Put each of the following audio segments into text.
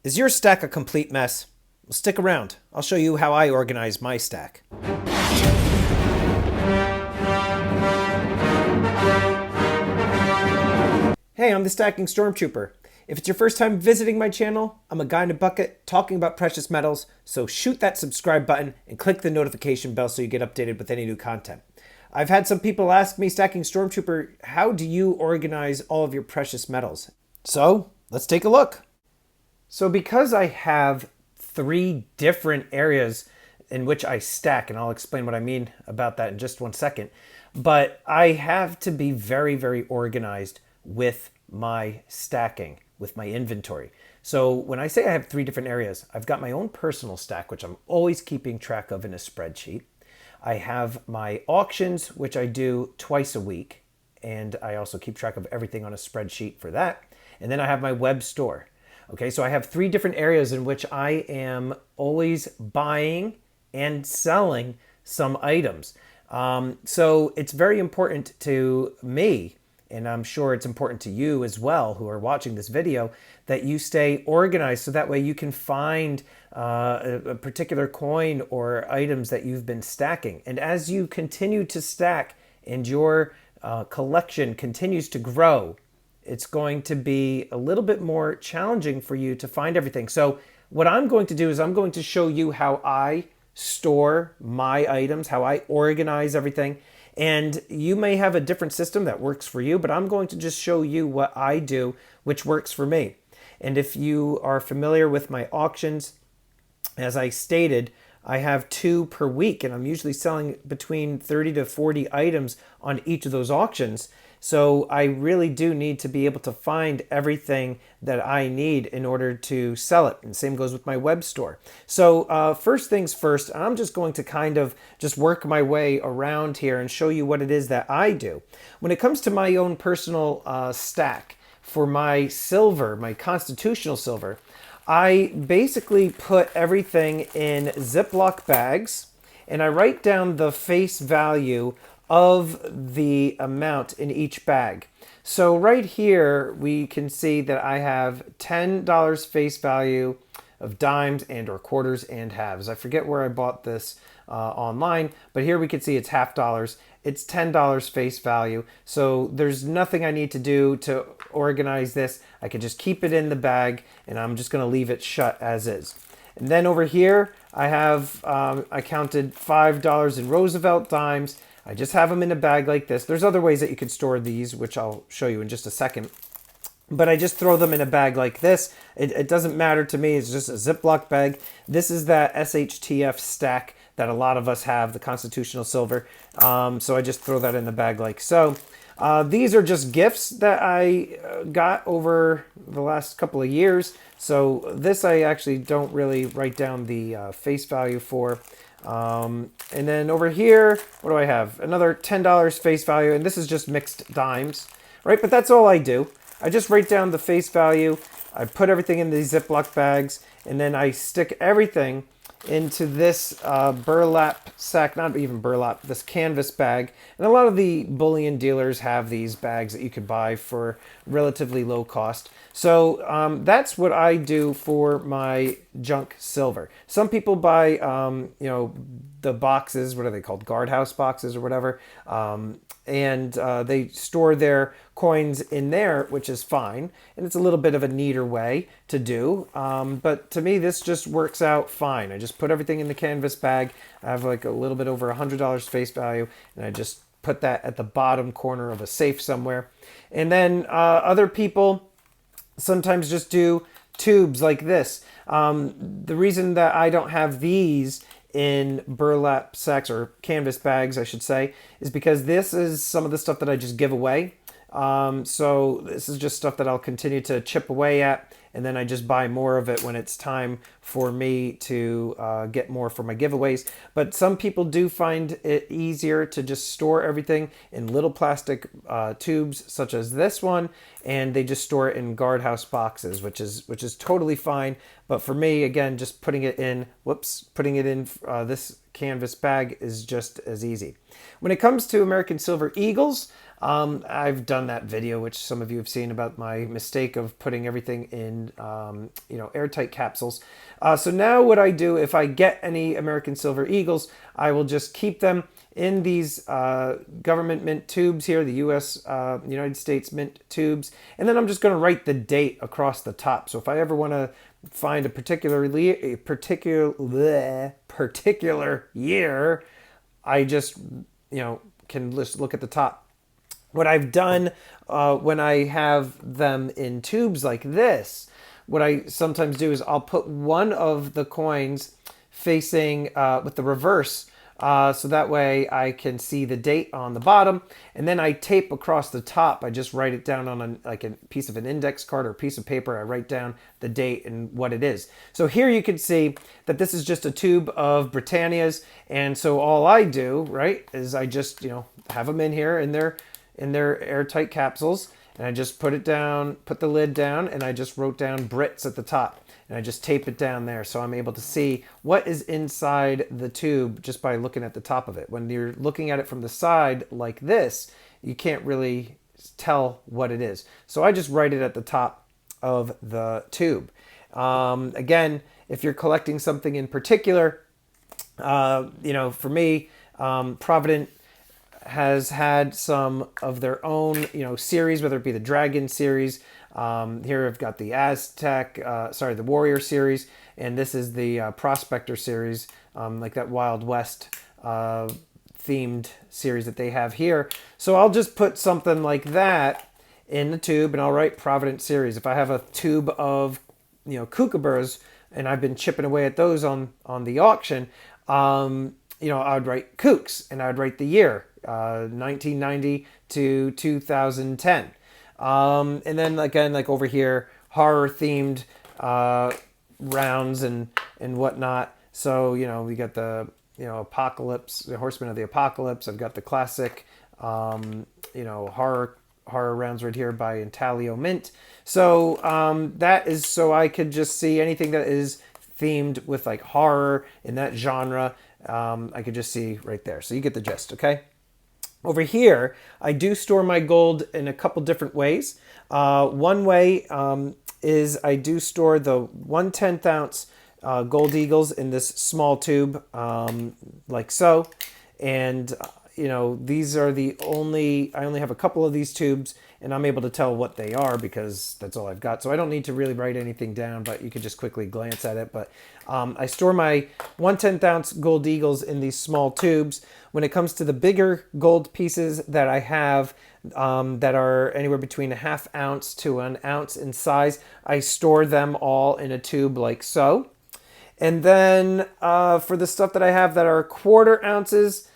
Is your stack a complete mess? Well, stick around. I'll show you how I organize my stack. Hey, I'm the Stacking Stormtrooper. If it's your first time visiting my channel, I'm a guy in a bucket talking about precious metals, so shoot that subscribe button and click the notification bell so you get updated with any new content. I've had some people ask me, Stacking Stormtrooper, how do you organize all of your precious metals? So, let's take a look. So because I have 3 different areas in which I stack, and I'll explain what I mean about that in just one second, but I have to be very, very organized with my stacking, with my inventory. So when I say I have 3 different areas, I've got my own personal stack, which I'm always keeping track of in a spreadsheet. I have my auctions, which I do twice a week, and I also keep track of everything on a spreadsheet for that. And then I have my web store. Okay, so I have 3 different areas in which I am always buying and selling some items. So it's very important to me, and I'm sure it's important to you as well who are watching this video, that you stay organized so that way you can find a particular coin or items that you've been stacking. And as you continue to stack and your collection continues to grow, it's going to be a little bit more challenging for you to find everything. So what I'm going to do is I'm going to show you how I store my items, how I organize everything. And you may have a different system that works for you, but I'm going to just show you what I do, which works for me. And if you are familiar with my auctions, as I stated, I have 2 per week, and I'm usually selling between 30 to 40 items on each of those auctions. So I really do need to be able to find everything that I need in order to sell it. And same goes with my web store. So first things first, I'm just going to kind of just work my way around here and show you what it is that I do. When it comes to my own personal stack for my silver, my constitutional silver, I basically put everything in Ziploc bags, and I write down the face value of the amount in each bag. So right here we can see that I have $10 face value of dimes and or quarters and halves. I forget where I bought this online, but here we can see it's $half. It's $10 face value. So there's nothing I need to do to organize this. I can just keep it in the bag, and I'm just going to leave it shut as is. And then over here I have I counted $5 in Roosevelt dimes. I just have them in a bag like this. There's other ways that you could store these, which I'll show you in just a second. But I just throw them in a bag like this. It doesn't matter to me. It's just a Ziploc bag. This is that SHTF stack that a lot of us have, the constitutional silver. So I just throw that in the bag like so. These are just gifts that I got over the last couple of years. So this I actually don't really write down the face value for. And then over here, what do I have? Another $10 face value, and this is just mixed dimes, right? But that's all I do. I just write down the face value, I put everything in these Ziploc bags, and then I stick everything into this burlap sack, not even burlap, this canvas bag. And a lot of the bullion dealers have these bags that you could buy for relatively low cost. So that's what I do for my junk silver. Some people buy, you know, the boxes, what are they called? Guardhouse boxes or whatever. And they store their coins in there, which is fine. And it's a little bit of a neater way to do. But to me, this just works out fine. I just put everything in the canvas bag. I have like a little bit over $100 face value, and I just put that at the bottom corner of a safe somewhere. And then other people sometimes just do tubes like this. The reason that I don't have these in burlap sacks, or canvas bags I should say, is because this is some of the stuff that I just give away. So this is just stuff that I'll continue to chip away at, and then I just buy more of it when it's time for me to get more for my giveaways. But some people do find it easier to just store everything in little plastic tubes such as this one, and they just store it in guardhouse boxes, which is totally fine. But for me, again, just putting it in this canvas bag is just as easy. When it comes to American Silver Eagles, I've done that video, which some of you have seen, about my mistake of putting everything in, airtight capsules. So now what I do, if I get any American Silver Eagles, I will just keep them in these government mint tubes here, the U.S. United States mint tubes, and then I'm just going to write the date across the top. So if I ever want to find a particular year, I just can just look at the top. What I've done when I have them in tubes like this, what I sometimes do is I'll put one of the coins facing with the reverse, so that way I can see the date on the bottom, and then I tape across the top. I just write it down on a piece of an index card or a piece of paper. I write down the date and what it is. So here you can see that this is just a tube of Britannias, and so all I do, right, is I just have them in here in their airtight capsules, and I just put it down, put the lid down, and I just wrote down Brits at the top. And I just tape it down there so I'm able to see what is inside the tube just by looking at the top of it. When you're looking at it from the side like this, you can't really tell what it is. So I just write it at the top of the tube. Again, if you're collecting something in particular, for me, Provident has had some of their own, series, whether it be the Dragon series. Here I've got the the Warrior series, and this is the Prospector series, like that Wild West themed series that they have here. So I'll just put something like that in the tube, and I'll write Provident series. If I have a tube of, kookaburras, and I've been chipping away at those on the auction, I would write Kooks, and I would write the year, 1990 to 2010. And then again, like over here, horror themed rounds and whatnot. So we got the Apocalypse, the Horsemen of the Apocalypse. I've got the classic horror rounds right here by Intaglio Mint. So that is so I could just see anything that is themed with like horror in that genre. I could just see right there. So you get the gist, okay? Over here, I do store my gold in a couple different ways. One way is I do store the 1/10 ounce gold eagles in this small tube, like so. And, these are I only have a couple of these tubes, and I'm able to tell what they are because that's all I've got. So I don't need to really write anything down, but you could just quickly glance at it. But I store my 1/10 ounce gold eagles in these small tubes. When it comes to the bigger gold pieces that I have, that are anywhere between a 1/2 ounce to 1 ounce in size, I store them all in a tube like so. And then for the stuff that I have that are 1/4 ounces,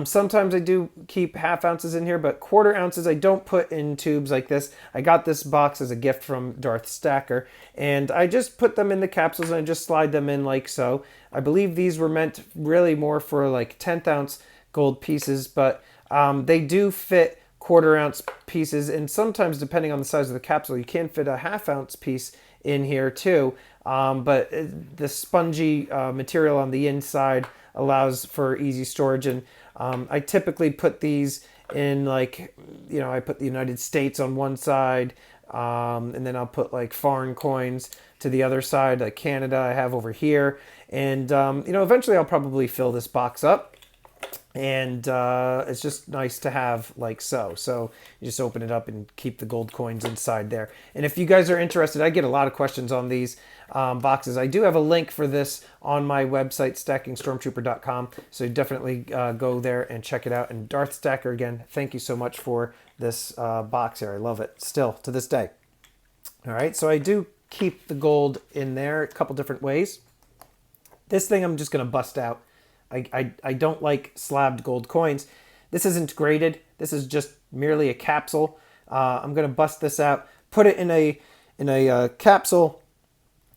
sometimes I do keep 1/2 ounces in here, but 1/4 ounces I don't put in tubes like this. I got this box as a gift from Darth Stacker, and I just put them in the capsules and I just slide them in like so. I believe these were meant really more for like 1/10 ounce gold pieces, but they do fit 1/4 ounce pieces, and sometimes depending on the size of the capsule, you can fit a 1/2 ounce piece in here too. But the spongy material on the inside allows for easy storage, and I typically put these in like, I put the United States on one side, and then I'll put like foreign coins to the other side, like Canada I have over here. And, eventually I'll probably fill this box up. And it's just nice to have like so. So you just open it up and keep the gold coins inside there. And if you guys are interested, I get a lot of questions on these boxes. I do have a link for this on my website, stackingstormtrooper.com. So definitely go there and check it out. And Darth Stacker, again, thank you so much for this box here. I love it still to this day. All right, so I do keep the gold in there a couple different ways. This thing I'm just going to bust out. I don't like slabbed gold coins. This isn't graded. This is just merely a capsule. I'm going to bust this out, put it in a capsule,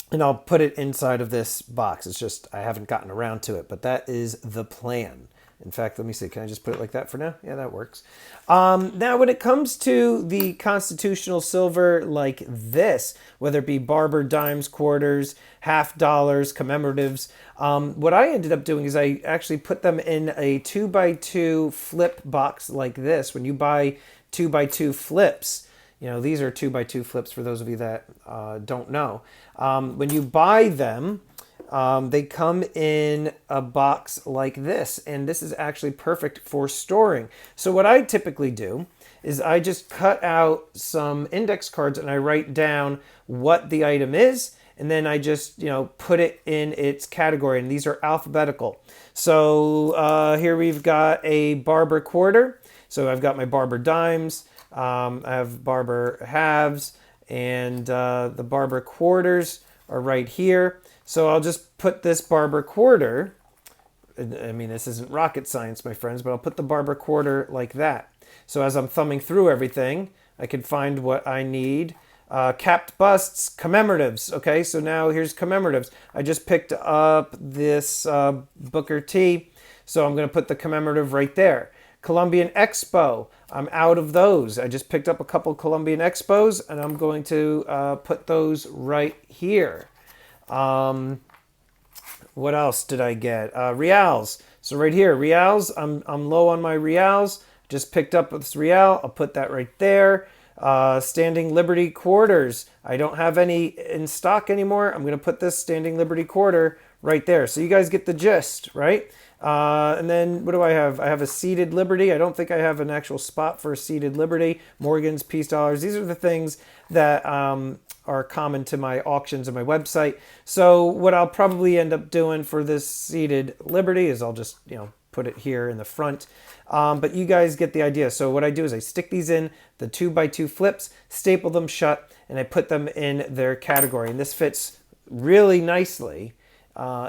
and I'll put it inside of this box. It's just I haven't gotten around to it, but that is the plan. In fact, let me see. Can I just put it like that for now? Yeah, that works. Now, when it comes to the constitutional silver like this, whether it be barber dimes, quarters, $50, commemoratives, what I ended up doing is I actually put them in a 2x2 flip box like this. When you buy 2x2 flips. You know, these are 2x2 flips for those of you that don't know. When you buy them, they come in a box like this, and this is actually perfect for storing. So what I typically do is I just cut out some index cards and I write down what the item is, and then I just, you know, put it in its category, and these are alphabetical. So here we've got a Barber quarter. So I've got my Barber dimes, I have Barber halves, and the Barber quarters are right here. So I'll just put this Barber quarter, I mean, this isn't rocket science, my friends, but I'll put the Barber quarter like that. So as I'm thumbing through everything, I can find what I need. Capped busts, commemoratives. Okay, so now here's commemoratives. I just picked up this Booker T, so I'm going to put the commemorative right there. Columbian Expo, I'm out of those. I just picked up a couple Columbian Expos, and I'm going to put those right here. What else did I get? Reals. So right here, Reals, I'm low on my Reals. Just picked up this Real. I'll put that right there. Standing Liberty quarters. I don't have any in stock anymore. I'm going to put this Standing Liberty quarter right there. So you guys get the gist, right? And then what do I have? I have a seated Liberty. I don't think I have an actual spot for a seated Liberty. Morgans, peace dollars. These are the things that are common to my auctions on my website. So what I'll probably end up doing for this seated Liberty is I'll just, you know, put it here in the front. But you guys get the idea. So what I do is I stick these in the 2x2 flips, staple them shut, and I put them in their category. And this fits really nicely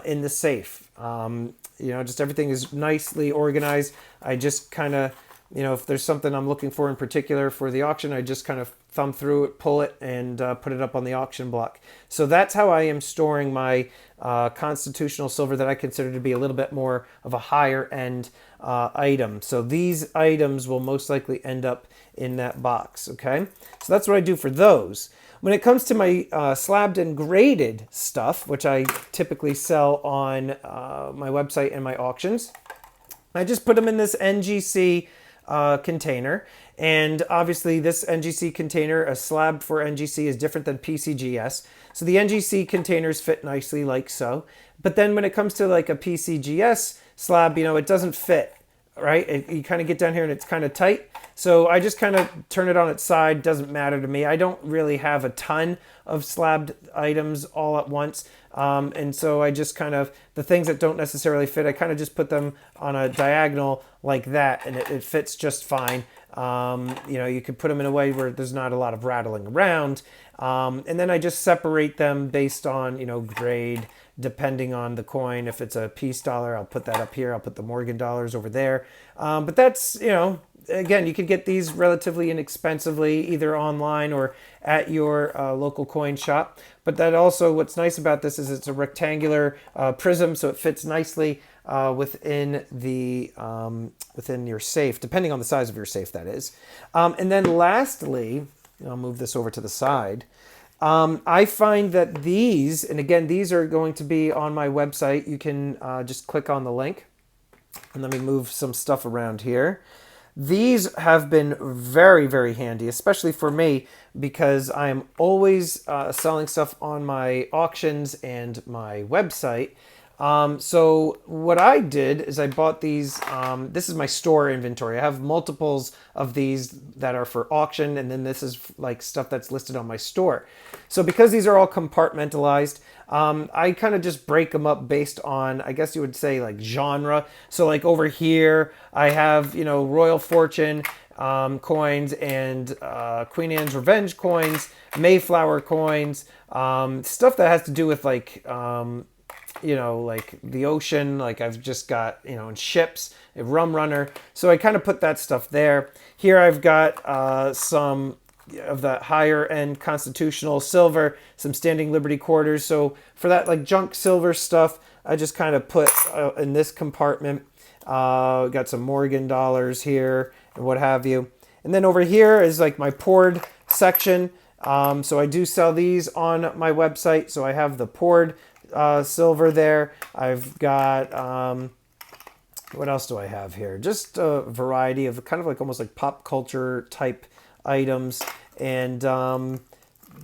in the safe. You know, just everything is nicely organized. I just kind of, you know, if there's something I'm looking for in particular for the auction, I just kind of thumb through it, pull it, and put it up on the auction block. So that's how I am storing my constitutional silver that I consider to be a little bit more of a higher end item. So these items will most likely end up in that box, okay? So that's what I do for those. When it comes to my slabbed and graded stuff, which I typically sell on my website and my auctions, I just put them in this NGC container. And obviously this NGC container, a slab for NGC, is different than PCGS. So the NGC containers fit nicely like so. But then when it comes to like a PCGS slab, you know, it doesn't fit, right? You kind of get down here and it's kind of tight. So I just kind of turn it on its side. Doesn't matter to me. I don't really have a ton of slabbed items all at once. And so I just kind of, the things that don't necessarily fit, I kind of just put them on a diagonal like that, and it fits just fine. You know, you could put them in a way where there's not a lot of rattling around. And then I just separate them based on, you know, grade, depending on the coin. If it's a peace dollar, I'll put that up here. I'll put the Morgan dollars over there. But that's, you know, again, you can get these relatively inexpensively, either online or at your local coin shop. But that also, what's nice about this is it's a rectangular prism, so it fits nicely within the within your safe, depending on the size of your safe, that is. And then lastly, I'll move this over to the side. I find that these, and again, these are going to be on my website. You can just click on the link. And let me move some stuff around here. These have been very, very handy, especially for me, because I am always selling stuff on my auctions and my website. So what I did is I bought these, this is my store inventory. I have multiples of these that are for auction, and then this is like stuff that's listed on my store. So because these are all compartmentalized, I kind of just break them up based on, I guess you would say, like genre. So like over here, I have, you know, Royal Fortune coins and Queen Anne's Revenge coins, Mayflower coins, stuff that has to do with like, you know, like the ocean, like I've just got, you know, in ships, a rum runner. So I kind of put that stuff there. Here I've got some of the higher end constitutional silver, some Standing Liberty quarters. So for that like junk silver stuff, I just kind of put in this compartment. Got some Morgan dollars here and what have you. And then over here is like my poured section. So I do sell these on my website. So I have the poured silver there. I've got What else do I have here? Just a variety of kind of like almost like pop culture type items. And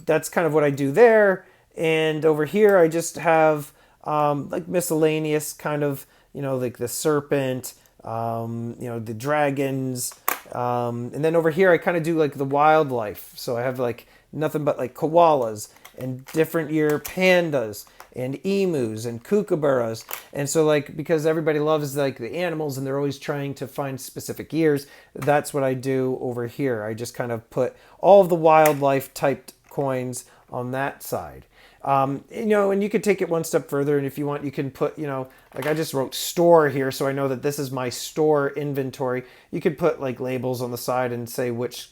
that's kind of what I do there. And over here, I just have like miscellaneous kind of, like the serpent, the dragons. And then over here, I kind of do like the wildlife. So I have like nothing but like koalas and different year pandas and emus and kookaburras. And so like, because everybody loves like the animals and they're always trying to find specific years, that's what I do over here. I just kind of put all of the wildlife typed coins on that side. And you could take it one step further, and if you want, you can put, like I just wrote store here, so I know that this is my store inventory. You could put like labels on the side and say which,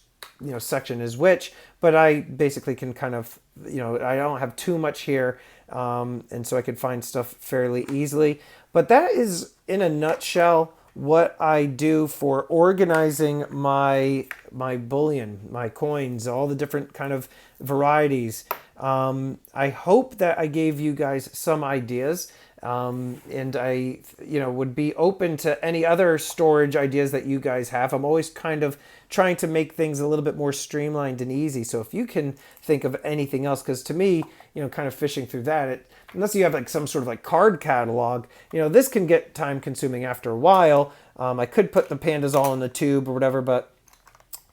section is which, but I basically can kind of, I don't have too much here, and so I could find stuff fairly easily. But that is, in a nutshell, what I do for organizing my bullion, my coins, all the different kind of varieties. I hope that I gave you guys some ideas, and I, would be open to any other storage ideas that you guys have. I'm always kind of trying to make things a little bit more streamlined and easy. So if you can think of anything else, because to me, kind of fishing through that, unless you have like some sort of like card catalog, this can get time consuming after a while. I could put the pandas all in the tube or whatever, but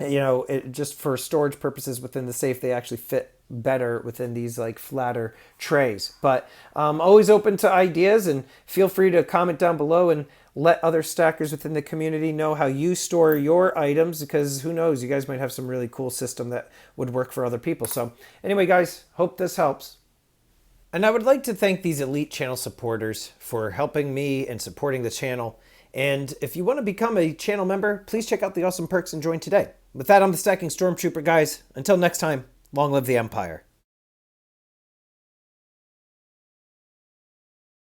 it just for storage purposes within the safe, they actually fit better within these like flatter trays. But always open to ideas, and feel free to comment down below and let other stackers within the community know how you store your items, because who knows, you guys might have some really cool system that would work for other people. So anyway, guys, hope this helps. And I would like to thank these elite channel supporters for helping me and supporting the channel. And if you want to become a channel member, please check out the awesome perks and join today. With that, I'm the Stacking Stormtrooper, guys. Until next time, long live the Empire.